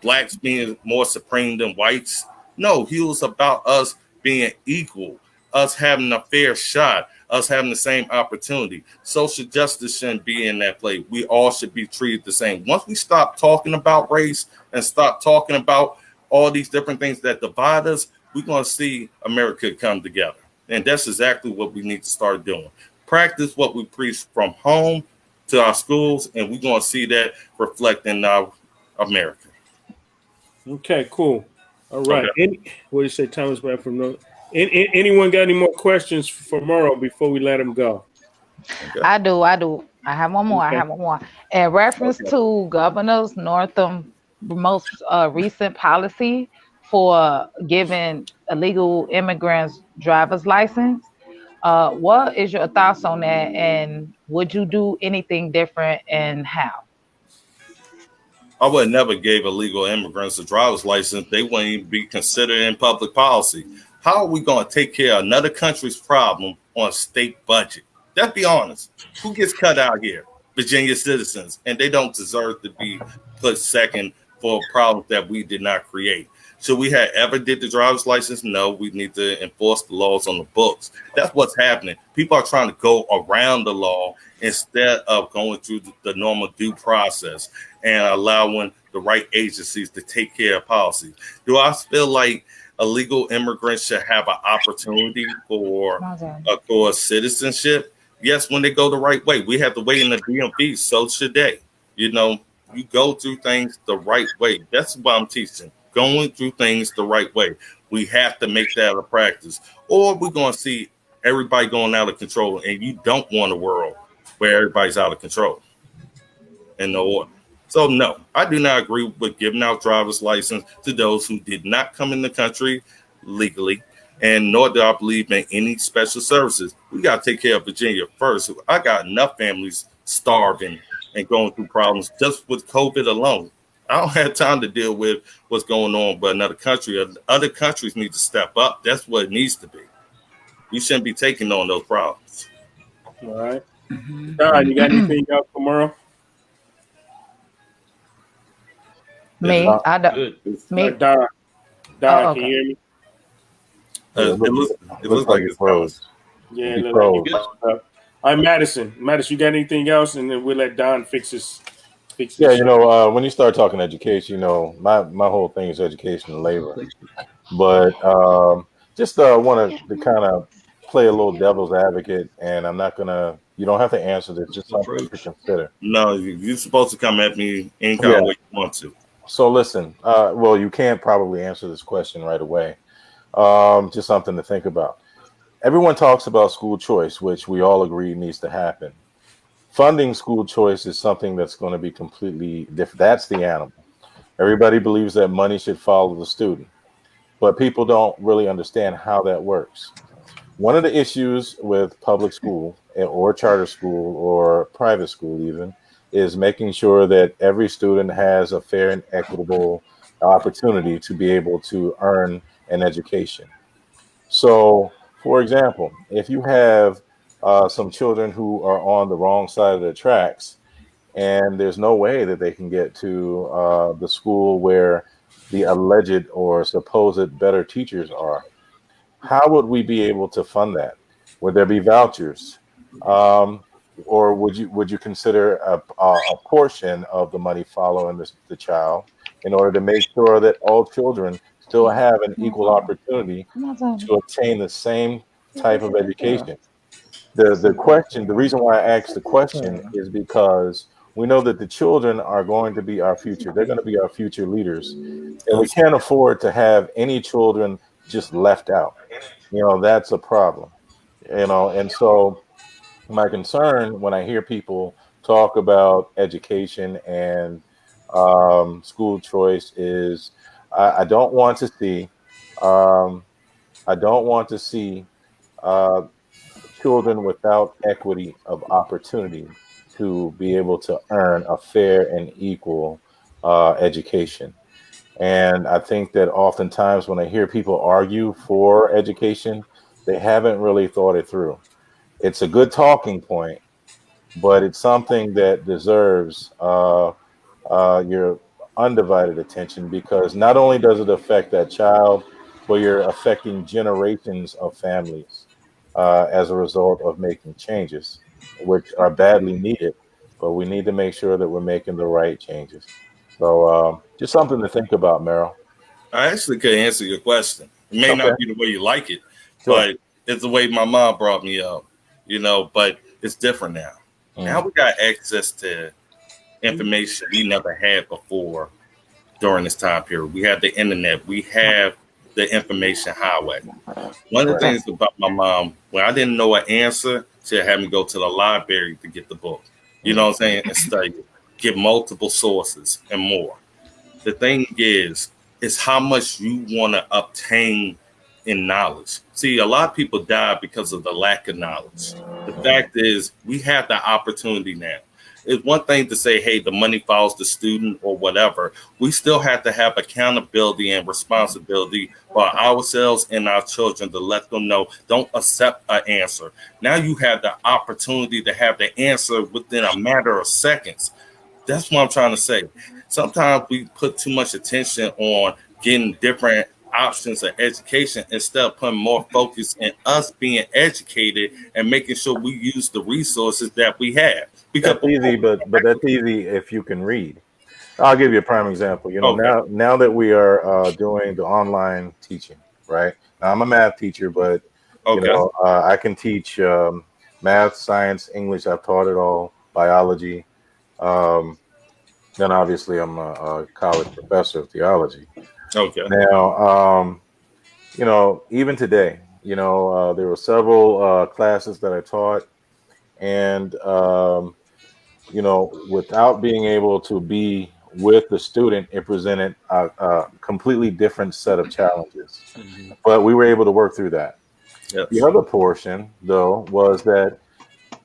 blacks being more supreme than whites. No, he was about us being equal, us having a fair shot, us having the same opportunity. Social justice shouldn't be in that play. We all should be treated the same. Once we stop talking about race and stop talking about all these different things that divide us, we're going to see America come together. And that's exactly what we need to start doing. Practice what we preach from home to our schools, and we're going to see that reflect in our America. Okay, cool. All right. Okay. What do you say, Thomas? Back from the. Anyone got any more questions for Merle before we let him go? Okay. I do. I have one more. Okay. In reference to Governor Northam's most recent policy for giving illegal immigrants driver's license, what is your thoughts on that? And would you do anything different, and how? I would never gave illegal immigrants a driver's license. They wouldn't even be considered in public policy. How are we going to take care of another country's problem on a state budget? Let's be honest. Who gets cut out here? Virginia citizens, and they don't deserve to be put second for problems that we did not create. Should we have ever did the driver's license? No, we need to enforce the laws on the books. That's what's happening. People are trying to go around the law instead of going through the normal due process and allowing the right agencies to take care of policy. Do I feel like illegal immigrants should have an opportunity for citizenship? Yes, when they go the right way. We have to wait in the DMV, so should they. You know, you go through things the right way. That's what I'm teaching. Going through things the right way. We have to make that a practice, or we're going to see everybody going out of control, and you don't want a world where everybody's out of control and no order. So, no, I do not agree with giving out driver's license to those who did not come in the country legally, and nor do I believe in any special services. We got to take care of Virginia first. I got enough families starving and going through problems just with COVID alone. I don't have time to deal with what's going on but another country. Other countries need to step up. That's what it needs to be. We shouldn't be taking on those problems. All right. Don, you got anything else for Merle? Me? I don't. Me? Don, Oh, can you hear me? It looks like it's froze. Yeah, it looks like it's up. All right, Madison, you got anything else? And then we'll let Don fix this. Yeah, you know, when you start talking education, you know, my whole thing is education and labor. But just want to kind of play a little devil's advocate, and I'm not gonna. You don't have to answer this. Just something to consider. No, you're supposed to come at me any kind of way you want to. So listen. Well, you can't probably answer this question right away. Just something to think about. Everyone talks about school choice, which we all agree needs to happen. Funding school choice is something that's going to be completely different. That's the animal. Everybody believes that money should follow the student, but people don't really understand how that works. One of the issues with public school or charter school or private school even is making sure that every student has a fair and equitable opportunity to be able to earn an education. So, for example, if you have some children who are on the wrong side of the tracks, and there's no way that they can get to the school where the alleged or supposed better teachers are, how would we be able to fund that? Would there be vouchers, or would you consider a portion of the money following the child in order to make sure that all children still have an equal opportunity to obtain the same type of education? The question, the reason why I asked the question is because we know that the children are going to be our future. They're going to be our future leaders. And we can't afford to have any children just left out. You know, that's a problem. You know, and so my concern when I hear people talk about education and school choice is I don't want to see children without equity of opportunity to be able to earn a fair and equal education. And I think that oftentimes when I hear people argue for education, they haven't really thought it through. It's a good talking point, but it's something that deserves your undivided attention, because not only does it affect that child, but you're affecting generations of families as a result of making changes, which are badly needed, but we need to make sure that we're making the right changes. So just something to think about, Merrill. I actually could answer your question. It may not be the way you like it, Sure. but it's the way my mom brought me up, you know, but it's different now. Now we got access to information we never had before during this time period. We have the internet. We have the information highway. One of the things about my mom, when I didn't know an answer, she'd have me go to the library to get the book. You know what I'm saying? And study it. Get multiple sources and more. The thing is how much you want to obtain in knowledge. See, a lot of people die because of the lack of knowledge. The fact is we have the opportunity now. It's one thing to say, hey, the money follows the student or whatever. We still have to have accountability and responsibility for ourselves and our children to let them know, don't accept an answer. Now you have the opportunity to have the answer within a matter of seconds. That's what I'm trying to say. Sometimes we put too much attention on getting different options of education instead of putting more focus in us being educated and making sure we use the resources that we have. Because That's easy, but that's easy if you can read. I'll give you a prime example. You know, Okay. now that we are doing the online teaching, right? Now, I'm a math teacher, but you Okay. know, I can teach math, science, English. I've taught it all, biology. Um, then obviously I'm a college professor of theology. Okay. Now, you know, even today, you know, there were several classes that I taught, and you know, without being able to be with the student, it presented a completely different set of challenges. But we were able to work through that. The Yes. other portion, though, was that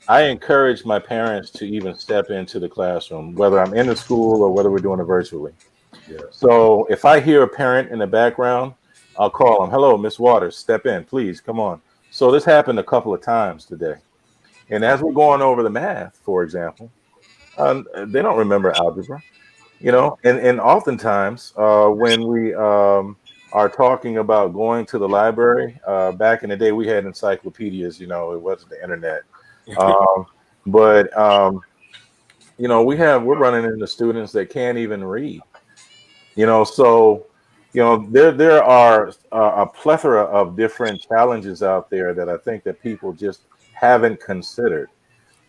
I encouraged my parents to even step into the classroom, whether I'm in the school or whether we're doing it virtually. Yeah. So if I hear a parent in the background, I'll call them. Hello, Miss Waters, step in, please, come on. So this happened a couple of times today. And as we're going over the math, for example, they don't remember algebra, you know, and oftentimes when we are talking about going to the library, back in the day, we had encyclopedias, you know, it wasn't the internet. Um, but you know, we're running into students that can't even read, you know, so you know there are a plethora of different challenges out there that I think that people just haven't considered,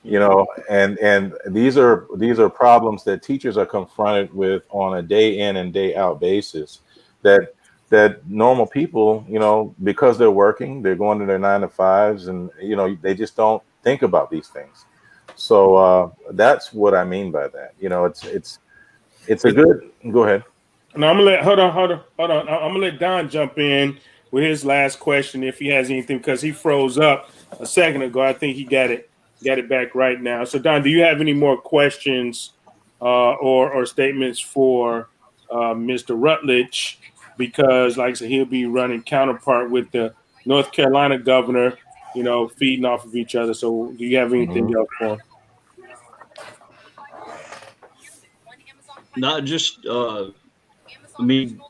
you know, and these are problems that teachers are confronted with on a day in and day out basis that normal people, you know, because they're working, they're going to their 9 to 5s, and you know they just don't think about these things. So that's what I mean by that. You know, it's a good. Go ahead. No, I'm gonna let hold on. I'm gonna let Don jump in with his last question if he has anything, because he froze up a second ago. I think he got it back right now. So Don, do you have any more questions or statements for Mr. Rutledge? Because like I said, he'll be running counterpart with the North Carolina governor, you know, feeding off of each other. So do you have anything Mhm. else for him? Not just, I mean,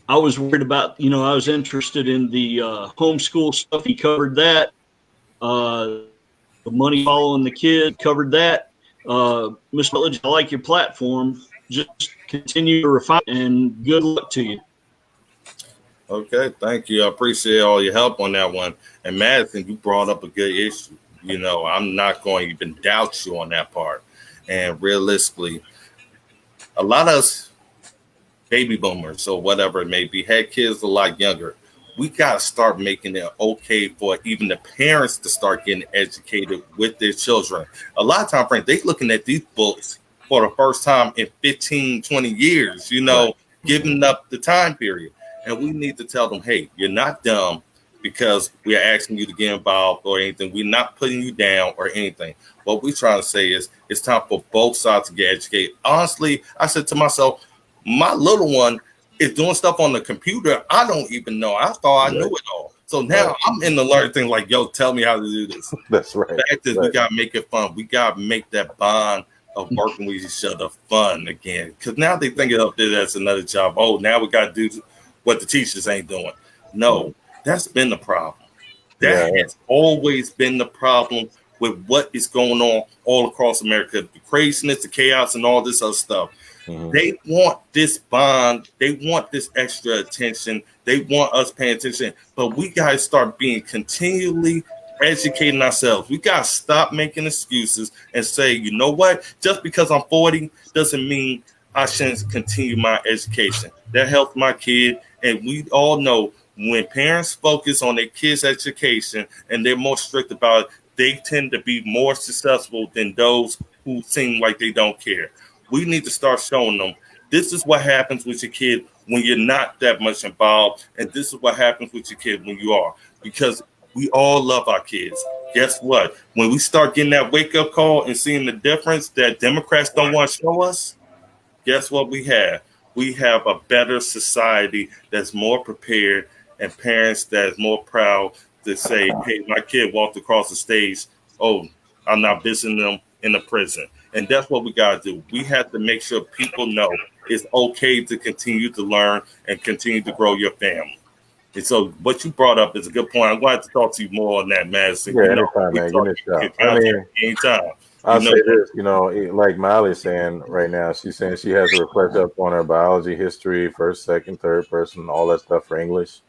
I was worried about, I was interested in the homeschool stuff. He covered that. The money following the kid covered that. Mr. Rutledge, I like your platform. Just continue to refine, and good luck to you. Okay, thank you. I appreciate all your help on that one. And Madison, you brought up a good issue. You know, I'm not going to even doubt you on that part. And realistically, a lot of us baby boomers or whatever it may be had kids a lot younger. We got to start making it okay for even the parents to start getting educated with their children. A lot of times, friends, they looking at these books for the first time in 15, 20 years, you know, Right. giving up the time period. And we need to tell them, hey, you're not dumb because we are asking you to get involved or anything. We're not putting you down or anything. What we're trying to say is it's time for both sides to get educated. Honestly, I said to myself, my little one is doing stuff on the computer I don't even know. I thought I knew Right. it all. So now Right. I'm in the learning thing like, yo, tell me how to do this. That's right. The fact is, we Right. got to make it fun. We got to make that bond of working with each other fun again. Because now they think of it as another job. Oh, now we got to do what the teachers ain't doing. No, that's been the problem. Yeah. That has always been the problem with what is going on all across America. The craziness, the chaos, and all this other stuff. Mhm. They want this bond. They want this extra attention. They want us paying attention. But we got to start being continually educating ourselves. We got to stop making excuses and say, you know what? Just because I'm 40 doesn't mean I shouldn't continue my education. That helps my kid. And we all know when parents focus on their kids' education and they're more strict about it, they tend to be more successful than those who seem like they don't care. We need to start showing them this is what happens with your kid when you're not that much involved, and this is what happens with your kid when you are. Because We all love our kids. Guess what? When we start getting that wake-up call and seeing the difference that Democrats don't want to show us, guess what we have? We have a better society that's more prepared and parents that's more proud to say, hey, my kid walked across the stage. Oh, I'm not visiting them in the prison. And that's what we got to do. We have to make sure people know it's okay to continue to learn and continue to grow your family. And so what you brought up is a good point. I'm glad to talk to you more on that, Madison. Yeah, anytime, man. Give me a shot. I mean, anytime. I'll say this, like Molly's saying right now, she's saying she has to reflect up on her biology, history, first, second, third person, all that stuff for English.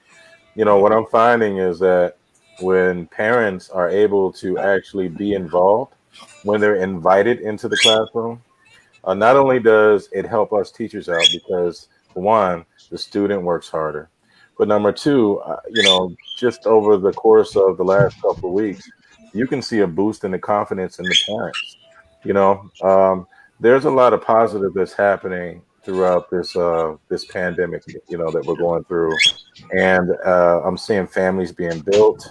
What I'm finding is that when parents are able to actually be involved, when they're invited into the classroom, not only does it help us teachers out because, for one, the student works harder. But number two, just over the course of the last couple of weeks, you can see a boost in the confidence in the parents. There's a lot of positive that's happening throughout this pandemic, that we're going through. And I'm seeing families being built,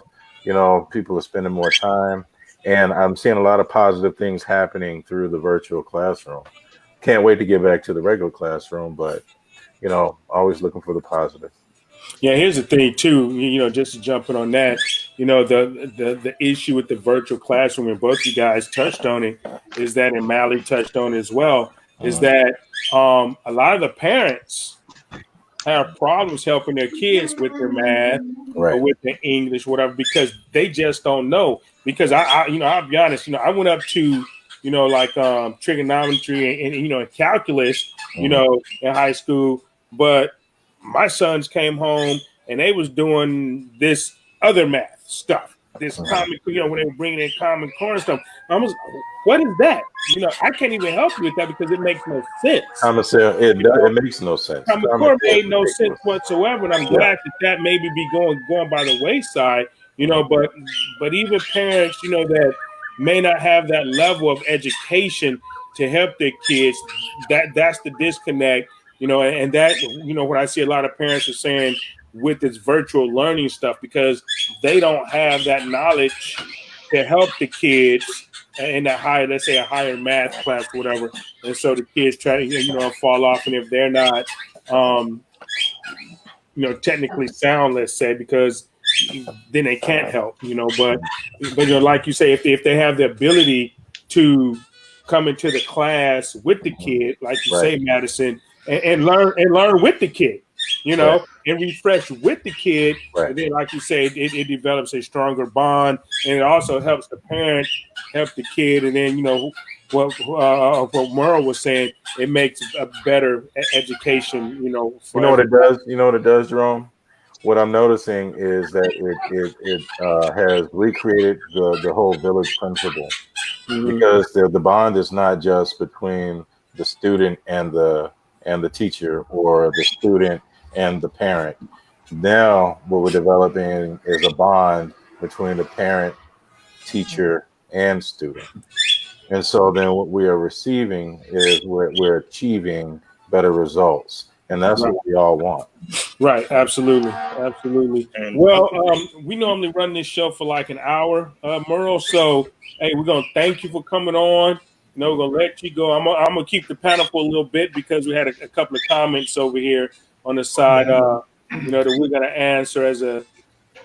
people are spending more time. And I'm seeing a lot of positive things happening through the virtual classroom. Can't wait to get back to the regular classroom, but, always looking for the positive. Yeah, here's the thing too. Just jumping on that, the issue with the virtual classroom, and both you guys touched on it, is that, and Mally touched on it as well, is that a lot of the parents have problems helping their kids with their math or with their English, whatever, because they just don't know. Because I'll be honest, I went up to like trigonometry and calculus, in high school, but my sons came home and they was doing this other math stuff, this common, when they were bringing in common core and stuff. I was, what is that? I can't even help you with that because it makes no sense. It makes no sense. Common core made no sense whatsoever, and I'm glad that maybe be going by the wayside. But even parents, that may not have that level of education to help their kids, that's the disconnect. And that, what I see a lot of parents are saying with this virtual learning stuff, because they don't have that knowledge to help the kids in a higher, let's say a higher math class or whatever. And so the kids try to, fall off. And if they're not, technically sound, let's say, because then they can't help, but like you say, if they have the ability to come into the class with the kid, like you say, Madison, and learn with the kid, and refresh with the kid. And then, like you say, it develops a stronger bond, and it also helps the parent help the kid. And then, what Merle was saying, it makes a better education, for what it does? What it does, Jerome? What I'm noticing is that it has recreated the whole village principle, because the bond is not just between the student and the teacher, or the student and the parent. Now what we're developing is a bond between the parent, teacher, and student. And so then what we are receiving is we're achieving better results. And that's what we all want. Right. Absolutely. Well, we normally run this show for like an hour, Merle. So, hey, we're going to thank you for coming on. We're going to let you go. I'm going to keep the panel for a little bit because we had a couple of comments over here on the side, that we're going to answer as a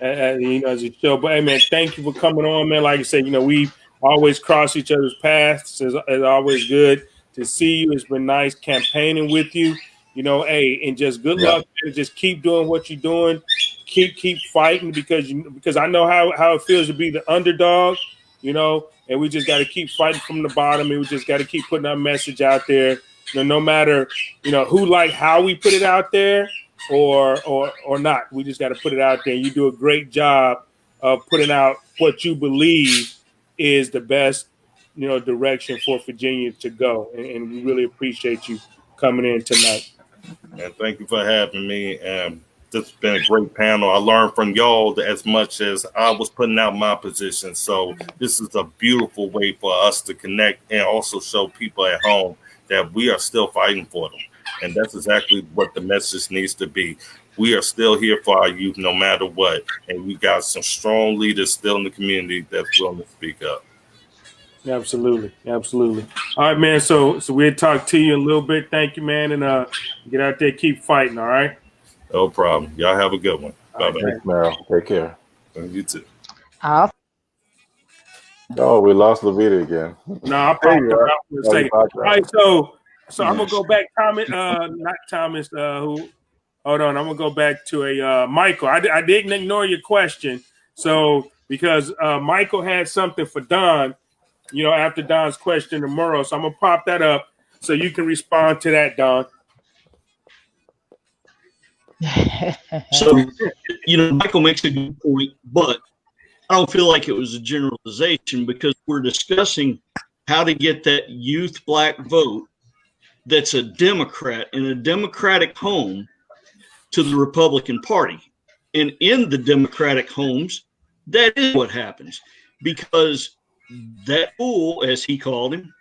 show. But, hey, man, thank you for coming on, man. Like I said, we always cross each other's paths. It's always good to see you. It's been nice campaigning with you. And just good luck, and just keep doing what you're doing. Keep fighting because I know how it feels to be the underdog, and we just got to keep fighting from the bottom, and we just got to keep putting our message out there. No matter how we put it out there or not, we just got to put it out there. You do a great job of putting out what you believe is the best, direction for Virginia to go, and we really appreciate you coming in tonight. And thank you for having me. This has been a great panel. I learned from y'all as much as I was putting out my position. So this is a beautiful way for us to connect and also show people at home that we are still fighting for them. And that's exactly what the message needs to be. we are still here for our youth no matter what. And we got some strong leaders still in the community that's willing to speak up. Absolutely. Absolutely. All right, man. So we'll talk to you a little bit. Thank you, man. And get out there, keep fighting. All right. No problem. Y'all have a good one. Bye-bye. Thanks, Meryl. Take care. You too. Awesome. Oh, we lost Levita again. No, I popped her out for a second. All right, so I'm gonna go back, Thomas. Not Thomas. Who? Hold on. I'm gonna go back to a Michael. I didn't ignore your question. So because Michael had something for Don, after Don's question tomorrow. So I'm gonna pop that up so you can respond to that, Don. So, Michael makes a good point, but I don't feel like it was a generalization because we're discussing how to get that youth black vote that's a Democrat in a Democratic home to the Republican Party. And in the Democratic homes, that is what happens because that fool, as he called him,